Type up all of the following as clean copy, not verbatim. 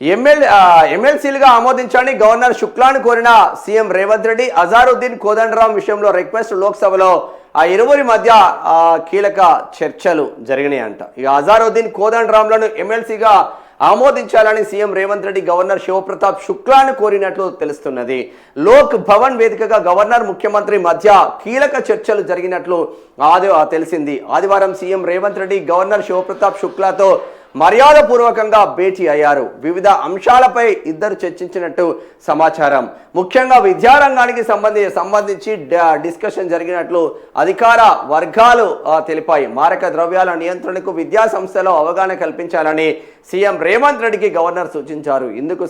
ఎమ్మెల్సీలుగా ఆమోదించని governor శుక్లాను కోరిన CM Revanth Reddy. Azharuddin Kodandaram విషయంలో request లోక్సభలో ఆ ఇరువురి మధ్య కీలక చర్చలు జరిగినాయి అంట. ఇక అజారుద్దీన్ కోదండరాంలను ఎమ్మెల్సీగా ఆమోదించాలని సీఎం రేవంత్ రెడ్డి గవర్నర్ శివప్రతాప్ శుక్లాను కోరినట్లు తెలుస్తున్నది. లోక్ భవన్ వేదికగా గవర్నర్ ముఖ్యమంత్రి మధ్య కీలక చర్చలు జరిగినట్లు తెలిసింది. ఆదివారం సీఎం రేవంత్ రెడ్డి గవర్నర్ శివప్రతాప్ శుక్లాతో మర్యాదపూర్వకంగా భేటీ అయ్యారు. వివిధ అంశాలపై ఇద్దరు చర్చించినట్టు సమాచారం. ముఖ్యంగా విద్యారంగానికి సంబంధించి డిస్కషన్ జరిగినట్లు అధికార వర్గాలు తెలిపాయి. మారక ద్రవ్యాల నియంత్రణకు విద్యా సంస్థలో అవగాహన కల్పించాలని సీఎం రేవంత్ రెడ్డికి గవర్నర్ సూచించారు. ఇందుకు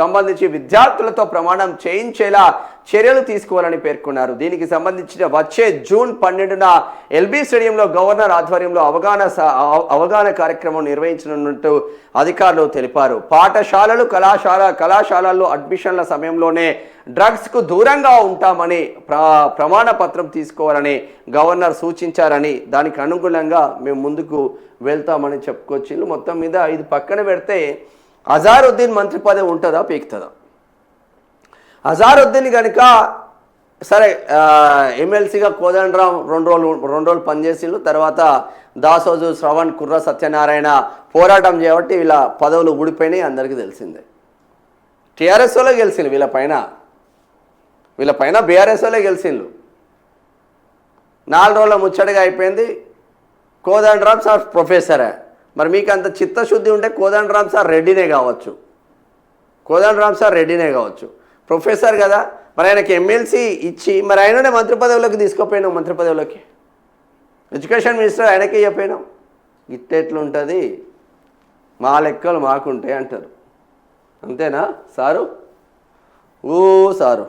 సంబంధించి విద్యార్థులతో ప్రమాణం చేయించేలా చర్యలు తీసుకోవాలని పేర్కొన్నారు. దీనికి సంబంధించిన వచ్చే జూన్ 12న ఎల్బీ స్టేడియంలో గవర్నర్ ఆధ్వర్యంలో అవగాహన కార్యక్రమం నిర్వహించనున్నట్టు అధికారులు తెలిపారు. పాఠశాలలు కళాశాలల్లో అడ్మిషన్ల సమయంలోనే డ్రగ్స్కు దూరంగా ఉంటామని ప్రమాణ పత్రం తీసుకోవాలని గవర్నర్ సూచించారని దానికి అనుగుణంగా మేము ముందుకు వెళ్తామని చెప్పుకొచ్చి మొత్తం మీద ఇది పక్కన పెడితే అజారుద్దీన్ మంత్రి పదవి ఉంటుందా పీకుతుందా? అజారుద్దీన్ కనుక సరే ఎమ్మెల్సీగా కోదండరాం రెండు రోజులు పనిచేసిండు. తర్వాత దాసోజు శ్రవణ్ కుర్ర సత్యనారాయణ పోరాటం చేయబట్టి వీళ్ళ పదవులు ఊడిపోయినాయి, అందరికీ తెలిసిందే. టీఆర్ఎస్ వాళ్ళే గెలిచిండు, వీళ్ళ పైన బీఆర్ఎస్ వాళ్ళే గెలిచిండు. 4 రోజుల ముచ్చటగా అయిపోయింది. కోదండరాం సార్ ప్రొఫెసరే. మరి మీకు అంత చిత్తశుద్ధి ఉంటే కోదండరాం సార్ రెడ్డినే కావచ్చు, ప్రొఫెసర్ కదా. మరి ఆయనకి ఎమ్మెల్సీ ఇచ్చి మరి ఆయననే మంత్రి పదవిలోకి తీసుకుపోయినాం. మంత్రి పదవిలోకి ఎడ్యుకేషన్ మినిస్టర్ ఆయనకే చెప్పినాం. ఇట్టెట్లుంటుంది, మా లెక్కలు మాకుంటాయి అంటారు. అంతేనా సారు? సారు